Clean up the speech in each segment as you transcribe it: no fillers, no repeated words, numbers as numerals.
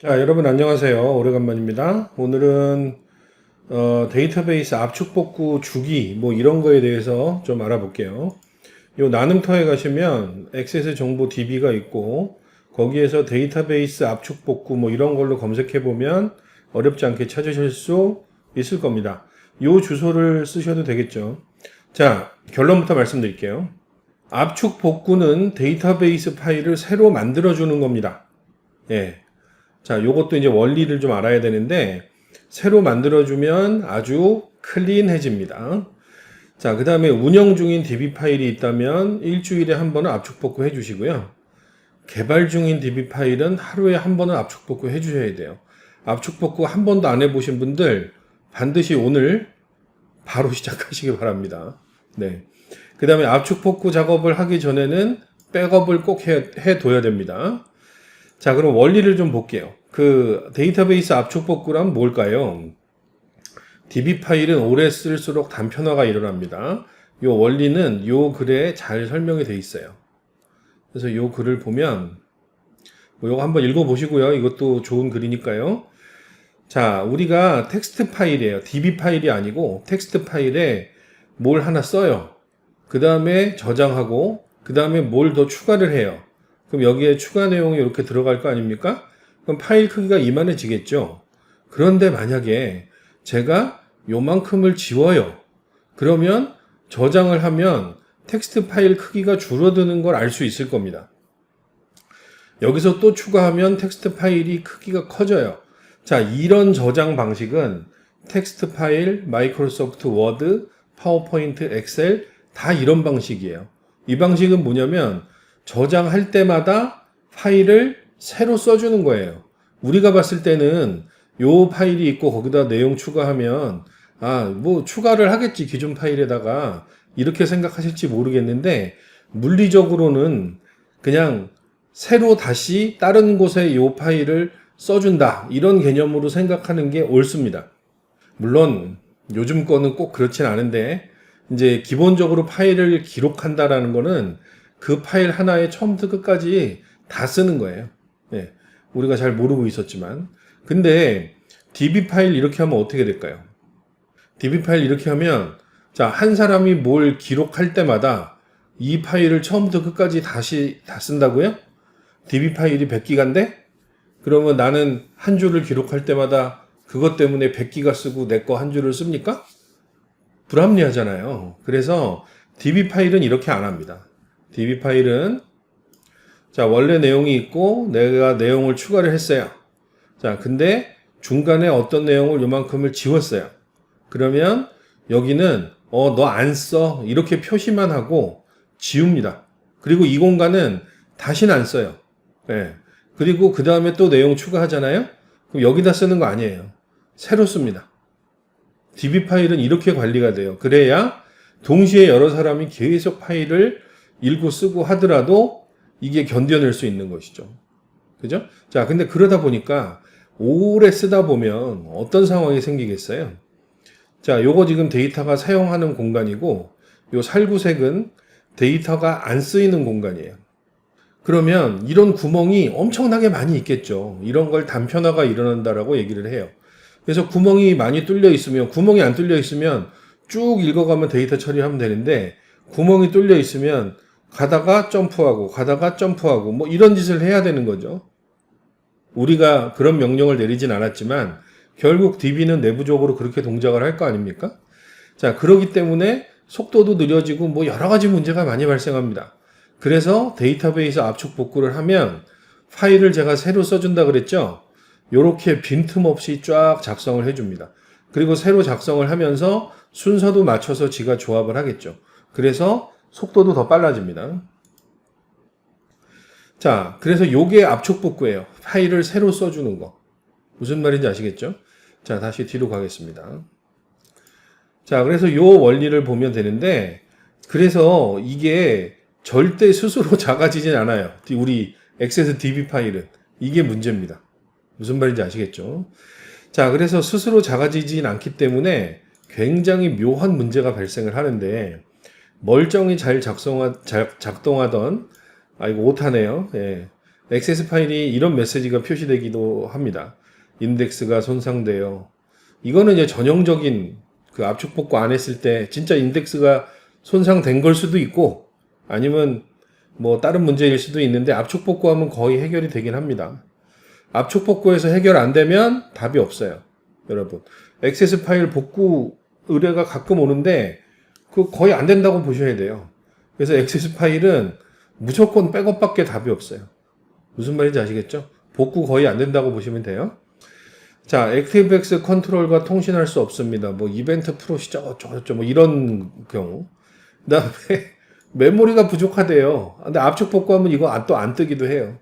자, 여러분 안녕하세요. 오래간만입니다. 오늘은 데이터베이스 압축 복구 주기 뭐 이런 거에 대해서 좀 알아볼게요. 요 나눔터에 가시면 액세스 정보 DB가 있고 거기에서 데이터베이스 압축 복구 뭐 이런 걸로 검색해 보면 어렵지 않게 찾으실 수 있을 겁니다. 요 주소를 쓰셔도 되겠죠. 자, 결론부터 말씀드릴게요. 압축 복구는 데이터베이스 파일을 새로 만들어 주는 겁니다. 예. 자, 요것도 이제 원리를 좀 알아야 되는데, 새로 만들어주면 아주 클린해집니다. 자, 그 다음에 운영 중인 DB 파일이 있다면 일주일에 한 번은 압축복구 해주시고요. 개발 중인 DB 파일은 하루에 한 번은 압축복구 해주셔야 돼요. 압축복구 한 번도 안 해보신 분들 반드시 오늘 바로 시작하시기 바랍니다. 네. 그 다음에 압축복구 작업을 하기 전에는 백업을 꼭 해둬야 됩니다. 자, 그럼 원리를 좀 볼게요. 그 데이터베이스 압축 복구란 뭘까요? DB 파일은 오래 쓸수록 단편화가 일어납니다. 이 원리는 이 글에 잘 설명이 돼 있어요. 그래서 이 글을 보면 뭐 이거 한번 읽어보시고요. 이것도 좋은 글이니까요. 자, 우리가 텍스트 파일이에요. DB 파일이 아니고 텍스트 파일에 뭘 하나 써요. 그 다음에 저장하고 그 다음에 뭘 더 추가를 해요. 그럼 여기에 추가 내용이 이렇게 들어갈 거 아닙니까? 그럼 파일 크기가 이만해지겠죠. 그런데 만약에 제가 요만큼을 지워요. 그러면 저장을 하면 텍스트 파일 크기가 줄어드는 걸 알 수 있을 겁니다. 여기서 또 추가하면 텍스트 파일이 크기가 커져요. 자, 이런 저장 방식은 텍스트 파일, 마이크로소프트 워드, 파워포인트, 엑셀 다 이런 방식이에요. 이 방식은 뭐냐면 저장할 때마다 파일을 새로 써주는 거예요. 우리가 봤을 때는 요 파일이 있고 거기다 내용 추가하면 뭐 추가를 하겠지 기존 파일에다가 이렇게 생각하실지 모르겠는데 물리적으로는 그냥 새로 다시 다른 곳에 요 파일을 써준다 이런 개념으로 생각하는 게 옳습니다. 물론 요즘 거는 꼭 그렇진 않은데 이제 기본적으로 파일을 기록한다라는 거는 그 파일 하나에 처음부터 끝까지 다 쓰는 거예요. 네, 우리가 잘 모르고 있었지만. 근데 DB 파일 이렇게 하면 어떻게 될까요? DB 파일 이렇게 하면 자, 한 사람이 뭘 기록할 때마다 이 파일을 처음부터 끝까지 다시 다 쓴다고요? DB 파일이 100기가인데? 그러면 나는 한 줄을 기록할 때마다 그것 때문에 100기가 쓰고 내 거 한 줄을 씁니까? 불합리하잖아요. 그래서 DB 파일은 이렇게 안 합니다. DB 파일은 자, 원래 내용이 있고 내가 내용을 추가를 했어요. 자, 근데 중간에 어떤 내용을 요만큼을 지웠어요. 그러면 여기는 너 안 써. 이렇게 표시만 하고 지웁니다. 그리고 이 공간은 다시는 안 써요. 네. 그리고 그 다음에 또 내용 추가하잖아요. 그럼 여기다 쓰는 거 아니에요. 새로 씁니다. DB 파일은 이렇게 관리가 돼요. 그래야 동시에 여러 사람이 계속 파일을 읽고 쓰고 하더라도 이게 견뎌낼 수 있는 것이죠. 그죠? 자, 근데 그러다 보니까 오래 쓰다 보면 어떤 상황이 생기겠어요? 자, 요거 지금 데이터가 사용하는 공간이고 요 살구색은 데이터가 안 쓰이는 공간이에요. 그러면 이런 구멍이 엄청나게 많이 있겠죠. 이런 걸 단편화가 일어난다라고 얘기를 해요. 그래서 구멍이 많이 뚫려 있으면, 구멍이 안 뚫려 있으면 쭉 읽어가면 데이터 처리하면 되는데 구멍이 뚫려 있으면 가다가 점프하고 뭐 이런 짓을 해야 되는 거죠. 우리가 그런 명령을 내리진 않았지만 결국 DB는 내부적으로 그렇게 동작을 할 거 아닙니까? 자, 그러기 때문에 속도도 느려지고 뭐 여러 가지 문제가 많이 발생합니다. 그래서 데이터베이스 압축 복구를 하면 파일을 제가 새로 써준다 그랬죠? 요렇게 빈틈없이 쫙 작성을 해줍니다. 그리고 새로 작성을 하면서 순서도 맞춰서 지가 조합을 하겠죠. 그래서 속도도 더 빨라집니다. 자, 그래서 요게 압축 복구예요. 파일을 새로 써주는 거. 무슨 말인지 아시겠죠? 자, 다시 뒤로 가겠습니다. 자, 그래서 요 원리를 보면 되는데, 그래서 이게 절대 스스로 작아지진 않아요. 우리 액세스 DB 파일은. 이게 문제입니다. 무슨 말인지 아시겠죠? 자, 그래서 스스로 작아지진 않기 때문에 굉장히 묘한 문제가 발생을 하는데, 멀쩡히 잘 작동하던, 이거 오타네요. 예. 액세스 파일이 이런 메시지가 표시되기도 합니다. 인덱스가 손상돼요. 이거는 이제 전형적인 그 압축 복구 안 했을 때 진짜 인덱스가 손상된 걸 수도 있고 아니면 뭐 다른 문제일 수도 있는데 압축 복구하면 거의 해결이 되긴 합니다. 압축 복구해서 해결 안 되면 답이 없어요. 여러분. 액세스 파일 복구 의뢰가 가끔 오는데 그 거의 안 된다고 보셔야 돼요. 그래서 액세스 파일은 무조건 백업밖에 답이 없어요. 무슨 말인지 아시겠죠? 복구 거의 안 된다고 보시면 돼요. 자, 액티브엑스 컨트롤과 통신할 수 없습니다. 뭐 이벤트 프로시저 어쩌고저쩌고 뭐 이런 경우. 그다음에 메모리가 부족하대요. 근데 압축 복구하면 이거 또 안 뜨기도 해요.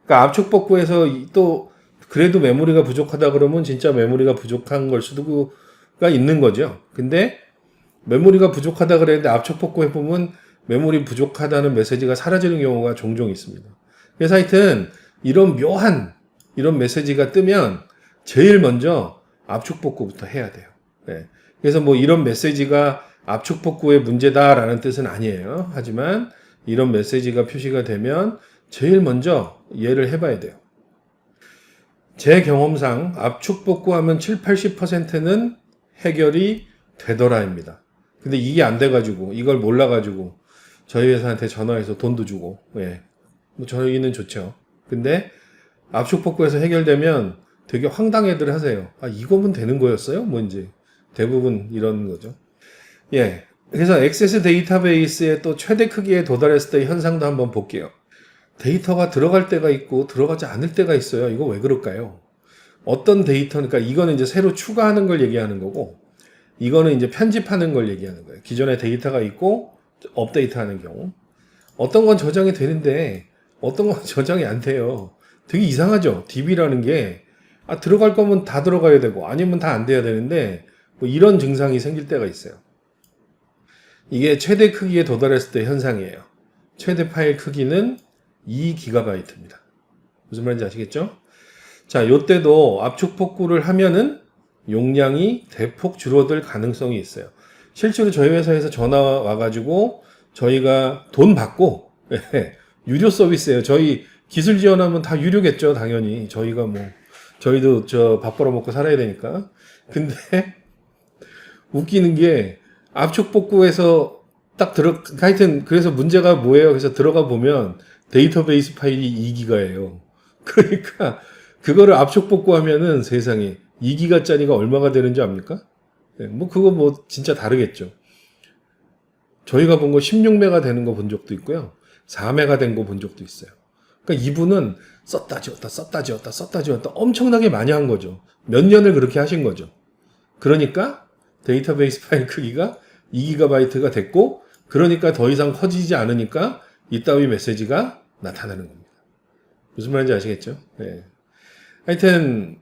그러니까 압축 복구해서 또 그래도 메모리가 부족하다 그러면 진짜 메모리가 부족한 걸 수도가 있는 거죠. 근데 메모리가 부족하다 그랬는데 압축 복구 해보면 메모리 부족하다는 메시지가 사라지는 경우가 종종 있습니다. 그래서 하여튼 이런 묘한 이런 메시지가 뜨면 제일 먼저 압축 복구부터 해야 돼요. 네. 그래서 뭐 이런 메시지가 압축 복구의 문제다라는 뜻은 아니에요. 하지만 이런 메시지가 표시가 되면 제일 먼저 이해를 해봐야 돼요. 제 경험상 압축 복구하면 7, 80%는 해결이 되더라입니다. 근데 이게 안 돼가지고 이걸 몰라가지고 저희 회사한테 전화해서 돈도 주고 예. 뭐 저희는 좋죠. 근데 압축 복구해서 해결되면 되게 황당해들 하세요. 아 이거면 되는 거였어요? 뭔지 대부분 이런 거죠. 예. 그래서 액세스 데이터베이스의 또 최대 크기에 도달했을 때의 현상도 한번 볼게요. 데이터가 들어갈 때가 있고 들어가지 않을 때가 있어요. 이거 왜 그럴까요? 어떤 데이터, 그러니까 이거는 이제 새로 추가하는 걸 얘기하는 거고, 이거는 이제 편집하는 걸 얘기하는 거예요. 기존에 데이터가 있고 업데이트하는 경우. 어떤 건 저장이 되는데 어떤 건 저장이 안 돼요. 되게 이상하죠. DB라는 게 들어갈 거면 다 들어가야 되고 아니면 다 안 돼야 되는데 뭐 이런 증상이 생길 때가 있어요. 이게 최대 크기에 도달했을 때 현상이에요. 최대 파일 크기는 2GB입니다. 무슨 말인지 아시겠죠? 자, 요때도 압축 복구를 하면은 용량이 대폭 줄어들 가능성이 있어요. 실제로 저희 회사에서 전화 와가지고 저희가 돈 받고 유료 서비스예요. 저희 기술 지원하면 다 유료겠죠, 당연히. 저희가 뭐 저희도 밥 벌어먹고 살아야 되니까. 근데 웃기는 게 압축 복구해서 딱 하여튼 그래서 문제가 뭐예요? 그래서 들어가 보면 데이터베이스 파일이 2기가예요. 그러니까 그거를 압축 복구하면은 세상에 2기가짜리가 얼마가 되는지 압니까? 네, 뭐 그거 뭐 진짜 다르겠죠. 저희가 본 거 16메가 되는 거 본 적도 있고요. 4메가 된 거 본 적도 있어요. 그러니까 이분은 썼다 지웠다 엄청나게 많이 한 거죠. 몇 년을 그렇게 하신 거죠. 그러니까 데이터베이스 파일 크기가 2GB가 됐고 그러니까 더 이상 커지지 않으니까 이따위 메시지가 나타나는 겁니다. 무슨 말인지 아시겠죠? 네. 하여튼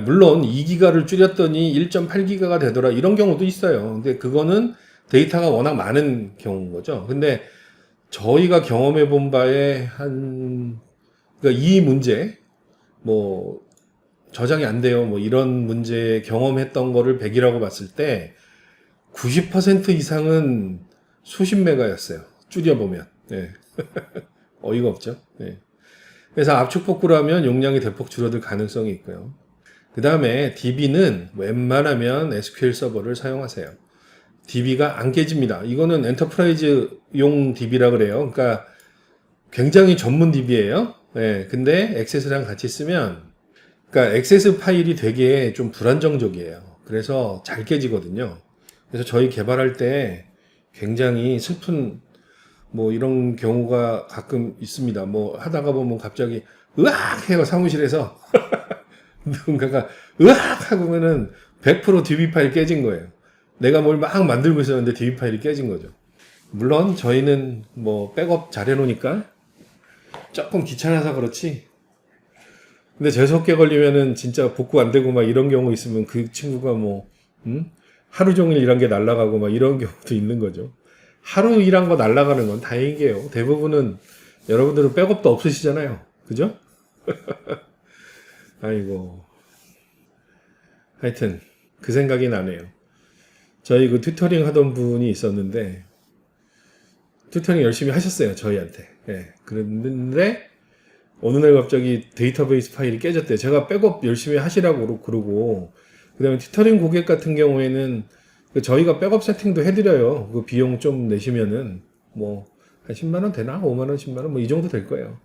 물론 2기가를 줄였더니 1.8기가가 되더라 이런 경우도 있어요. 근데 그거는 데이터가 워낙 많은 경우인 거죠. 근데 저희가 경험해 본 바에 그러니까 이 문제 뭐 저장이 안 돼요. 뭐 이런 문제 경험했던 거를 100이라고 봤을 때 90% 이상은 수십 메가였어요. 줄여보면. 네. 어이가 없죠. 네. 그래서 압축 복구를 하면 용량이 대폭 줄어들 가능성이 있고요. 그 다음에 DB는 웬만하면 SQL 서버를 사용하세요. DB가 안 깨집니다. 이거는 엔터프라이즈용 DB라 그래요. 그러니까 굉장히 전문 DB예요. 네. 근데 액세스랑 같이 쓰면 그러니까 액세스 파일이 되게 좀 불안정적이에요. 그래서 잘 깨지거든요. 그래서 저희 개발할 때 굉장히 슬픈 뭐 이런 경우가 가끔 있습니다. 뭐 하다가 보면 갑자기 으악 해요 사무실에서 누군가가 으악 하고면은 100% DB 파일 깨진 거예요. 내가 뭘 막 만들고 있었는데 DB 파일이 깨진 거죠. 물론 저희는 뭐 백업 잘 해놓으니까 조금 귀찮아서 그렇지. 근데 재수없게 걸리면은 진짜 복구 안 되고 막 이런 경우 있으면 그 친구가 뭐 하루 종일 일한 게 날아가고 막 이런 경우도 있는 거죠. 하루 일한 거 날아가는 건 다행이에요. 대부분은 여러분들은 백업도 없으시잖아요. 그죠? 아이고. 하여튼 그 생각이 나네요. 저희 그 튜터링 하던 분이 있었는데 튜터링 열심히 하셨어요. 저희한테. 예. 그랬는데 어느 날 갑자기 데이터베이스 파일이 깨졌대요. 제가 백업 열심히 하시라고 그러고, 그 다음에 튜터링 고객 같은 경우에는 저희가 백업 세팅도 해드려요. 그 비용 좀 내시면은 뭐 한 10만 원 되나? 5만 원, 10만 원 뭐 이 정도 될 거예요.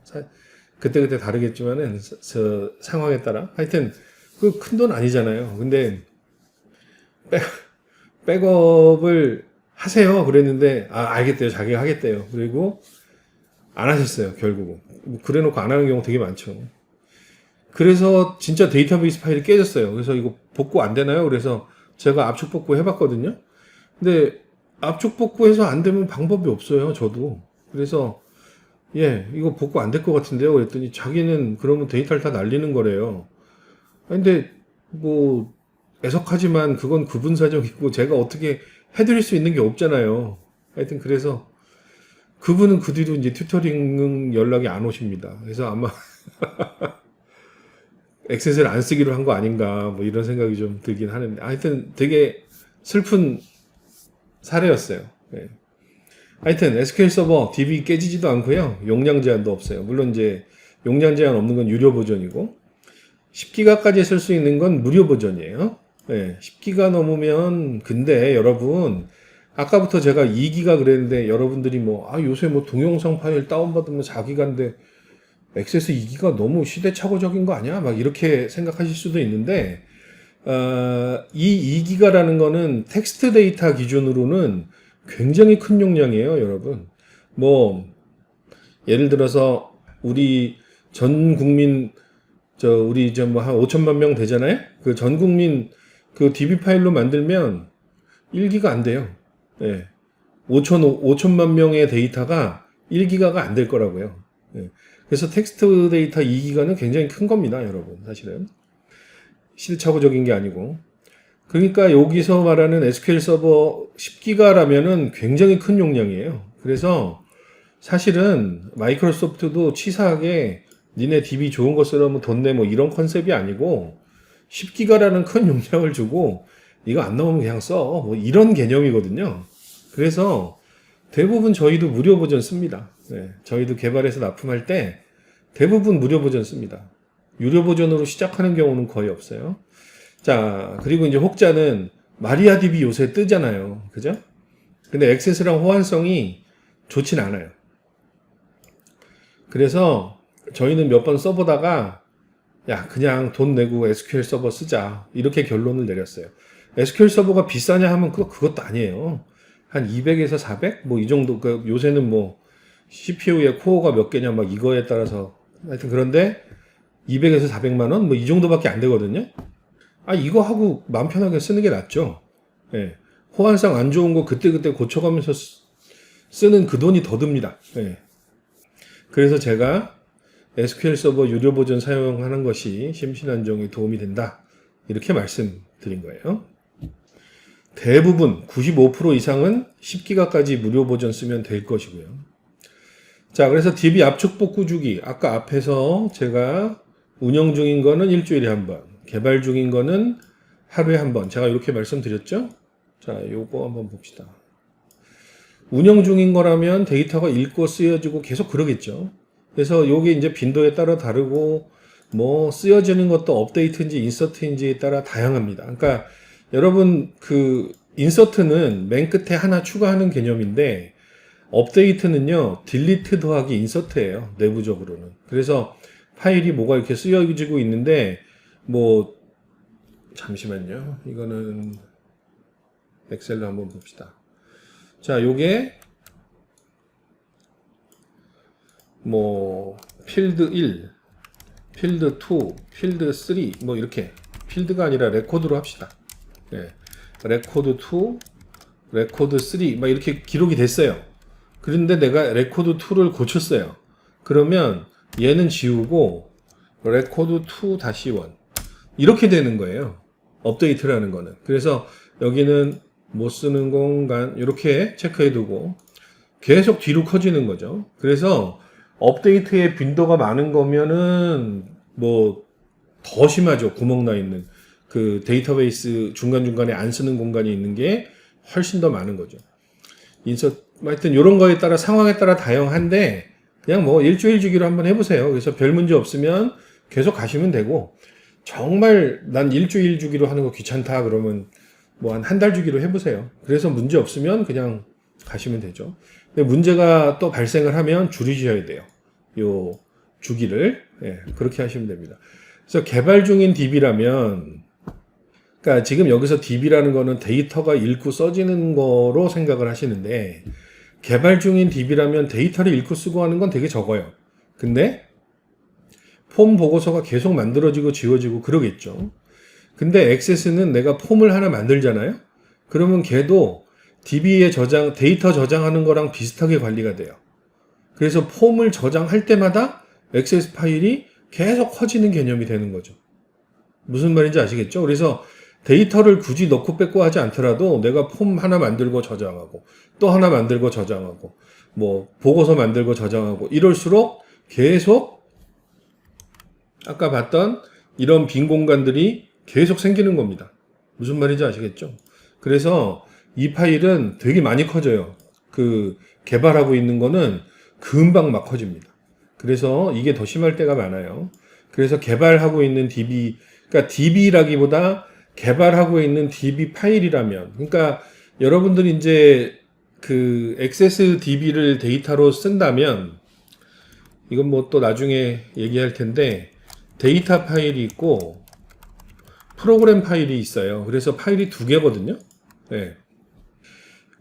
그때그때 다르겠지만은 저 상황에 따라 하여튼 그 큰 돈 아니잖아요. 근데 백업을 하세요. 그랬는데 알겠대요. 자기가 하겠대요. 그리고 안 하셨어요. 결국은 그래놓고 안 하는 경우 되게 많죠. 그래서 진짜 데이터베이스 파일이 깨졌어요. 그래서 이거 복구 안 되나요? 그래서 제가 압축 복구 해봤거든요. 근데 압축 복구해서 안 되면 방법이 없어요. 저도. 그래서 이거 복구 안 될 것 같은데요. 그랬더니 자기는 그러면 데이터를 다 날리는 거래요. 근데 뭐 애석하지만 그건 그분 사정이고 제가 어떻게 해드릴 수 있는 게 없잖아요. 하여튼 그래서 그분은 그 뒤로 이제 튜터링 연락이 안 오십니다. 그래서 아마 액세스를 안 쓰기로 한 거 아닌가 뭐 이런 생각이 좀 들긴 하는데 하여튼 되게 슬픈 사례였어요. 네. 하여튼 SQL 서버 DB 깨지지도 않고요. 용량 제한도 없어요. 물론 이제 용량 제한 없는 건 유료 버전이고 10기가까지 쓸 수 있는 건 무료 버전이에요. 네, 10기가 넘으면 근데 여러분 아까부터 제가 2기가 그랬는데 여러분들이 요새 동영상 파일 다운받으면 4기가인데 액세스 2기가 너무 시대착오적인 거 아니야? 막 이렇게 생각하실 수도 있는데 이 2기가라는 거는 텍스트 데이터 기준으로는 굉장히 큰 용량이에요, 여러분. 예를 들어서 우리 전 국민 우리 한 5천만 명 되잖아요? 그 전 국민 그 DB 파일로 만들면 1기가 안 돼요. 예. 5천만 명의 데이터가 1기가가 안 될 거라고요. 예. 그래서 텍스트 데이터 2기가는 굉장히 큰 겁니다, 여러분. 사실은. 시대착오적인 게 아니고. 그러니까 여기서 말하는 SQL 서버 10기가라면은 굉장히 큰 용량이에요. 그래서 사실은 마이크로소프트도 치사하게 니네 DB 좋은 거 쓰려면 돈 내 이런 컨셉이 아니고 10기가라는 큰 용량을 주고 이거 안 나오면 그냥 써. 이런 개념이거든요. 그래서 대부분 저희도 무료 버전 씁니다. 네, 저희도 개발해서 납품할 때 대부분 무료 버전 씁니다. 유료 버전으로 시작하는 경우는 거의 없어요. 자, 그리고 이제 혹자는 마리아DB 요새 뜨잖아요. 그죠? 근데 액세스랑 호환성이 좋진 않아요. 그래서 저희는 몇 번 써보다가 그냥 돈 내고 SQL 서버 쓰자 이렇게 결론을 내렸어요. SQL 서버가 비싸냐 하면 그것도 아니에요. 한 200에서 400? 이 정도. 요새는 CPU에 코어가 몇 개냐 이거에 따라서 하여튼 그런데 200에서 400만 원? 이 정도밖에 안 되거든요. 이거 하고 마음 편하게 쓰는 게 낫죠. 예. 호환성 안 좋은 거 그때그때 고쳐가면서 쓰는 그 돈이 더 듭니다. 예. 그래서 제가 SQL 서버 유료 버전 사용하는 것이 심신안정에 도움이 된다. 이렇게 말씀드린 거예요. 대부분 95% 이상은 10기가까지 무료 버전 쓰면 될 것이고요. 자, 그래서 DB 압축 복구 주기. 아까 앞에서 제가 운영 중인 거는 일주일에 한 번, 개발 중인 거는 하루에 한 번. 제가 이렇게 말씀드렸죠? 자, 요거 한번 봅시다. 운영 중인 거라면 데이터가 읽고 쓰여지고 계속 그러겠죠. 그래서 요게 이제 빈도에 따라 다르고 쓰여지는 것도 업데이트인지 인서트인지에 따라 다양합니다. 그러니까 여러분 그 인서트는 맨 끝에 하나 추가하는 개념인데 업데이트는요 딜리트 더하기 인서트예요. 내부적으로는. 그래서 파일이 뭐가 이렇게 쓰여지고 있는데 잠시만요. 이거는 엑셀로 한번 봅시다. 자, 요게 필드 1, 필드 2, 필드 3 이렇게 필드가 아니라 레코드로 합시다. 네. 레코드 2, 레코드 3 이렇게 기록이 됐어요. 그런데 내가 레코드 2를 고쳤어요. 그러면 얘는 지우고 레코드 2-1 이렇게 되는 거예요. 업데이트라는 거는. 그래서 여기는 못 쓰는 공간 이렇게 체크해 두고 계속 뒤로 커지는 거죠. 그래서 업데이트의 빈도가 많은 거면은 더 심하죠. 구멍 나 있는 그 데이터베이스 중간중간에 안 쓰는 공간이 있는 게 훨씬 더 많은 거죠. 하여튼 이런 거에 따라 상황에 따라 다양한데 그냥 뭐 일주일 주기로 한번 해보세요. 그래서 별 문제 없으면 계속 가시면 되고, 정말 난 일주일 주기로 하는 거 귀찮다 그러면 뭐 한 달 주기로 해보세요. 그래서 문제 없으면 그냥 가시면 되죠. 근데 문제가 또 발생을 하면 줄이셔야 돼요. 요 주기를. 예, 그렇게 하시면 됩니다. 그래서 개발 중인 DB라면, 그러니까 지금 여기서 DB라는 거는 데이터가 읽고 써지는 거로 생각을 하시는데, 개발 중인 DB라면 데이터를 읽고 쓰고 하는 건 되게 적어요. 근데 폼 보고서가 계속 만들어지고 지워지고 그러겠죠. 근데 액세스는 내가 폼을 하나 만들잖아요. 그러면 걔도 DB에 데이터 저장하는 거랑 비슷하게 관리가 돼요. 그래서 폼을 저장할 때마다 액세스 파일이 계속 커지는 개념이 되는 거죠. 무슨 말인지 아시겠죠? 그래서 데이터를 굳이 넣고 뺏고 하지 않더라도 내가 폼 하나 만들고 저장하고 또 하나 만들고 저장하고 뭐 보고서 만들고 저장하고 이럴수록 계속 아까 봤던 이런 빈 공간들이 계속 생기는 겁니다. 무슨 말인지 아시겠죠? 그래서 이 파일은 되게 많이 커져요. 그 개발하고 있는 거는 금방 막 커집니다. 그래서 이게 더 심할 때가 많아요. 그래서 개발하고 있는 DB, 그러니까 DB라기보다 개발하고 있는 DB 파일이라면, 그러니까 여러분들이 이제 그 액세스 DB를 데이터로 쓴다면, 이건 뭐 또 나중에 얘기할 텐데, 데이터 파일이 있고 프로그램 파일이 있어요. 그래서 파일이 두 개거든요. 네.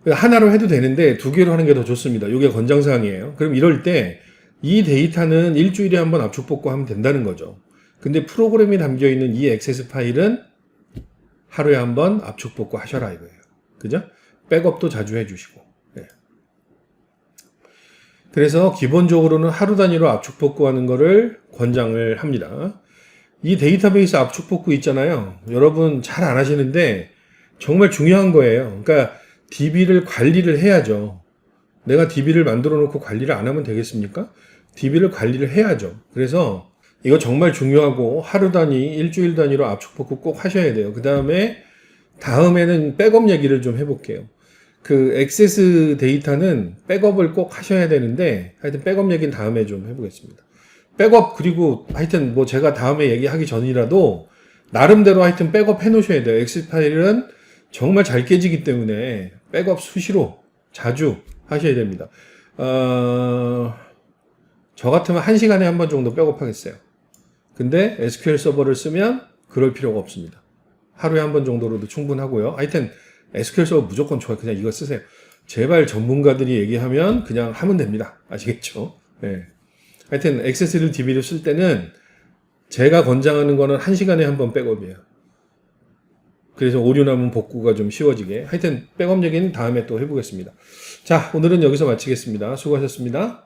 하나로 해도 되는데 두 개로 하는 게 더 좋습니다. 이게 권장사항이에요. 그럼 이럴 때 이 데이터는 일주일에 한번 압축 복구 하면 된다는 거죠. 근데 프로그램이 담겨 있는 이 액세스 파일은 하루에 한번 압축 복구 하셔라 이거예요. 그죠? 백업도 자주 해주시고. 네. 그래서 기본적으로는 하루 단위로 압축 복구하는 거를 권장을 합니다. 이 데이터베이스 압축 복구 있잖아요. 여러분 잘 안 하시는데 정말 중요한 거예요. 그러니까 DB를 관리를 해야죠. 내가 DB를 만들어 놓고 관리를 안 하면 되겠습니까? DB를 관리를 해야죠. 그래서 이거 정말 중요하고 하루 단위, 일주일 단위로 압축 복구 꼭 하셔야 돼요. 다음에는 백업 얘기를 좀 해볼게요. 그 액세스 데이터는 백업을 꼭 하셔야 되는데 하여튼 백업 얘기는 다음에 좀 해보겠습니다. 백업 그리고 하여튼 뭐 제가 다음에 얘기하기 전이라도 나름대로 하여튼 백업 해놓으셔야 돼요. 엑셀 파일은 정말 잘 깨지기 때문에 백업 수시로 자주 하셔야 됩니다. 저 같으면 1시간에 한 번 정도 백업하겠어요. 근데 SQL 서버를 쓰면 그럴 필요가 없습니다. 하루에 한 번 정도로도 충분하고요. 하여튼 SQL 서버 무조건 좋아요. 그냥 이거 쓰세요. 제발 전문가들이 얘기하면 그냥 하면 됩니다. 아시겠죠? 네. 하여튼 액세스를 DB를 쓸 때는 제가 권장하는 거는 1시간에 한 번 백업이에요. 그래서 오류 나면 복구가 좀 쉬워지게. 하여튼 백업 얘기는 다음에 또 해보겠습니다. 자, 오늘은 여기서 마치겠습니다. 수고하셨습니다.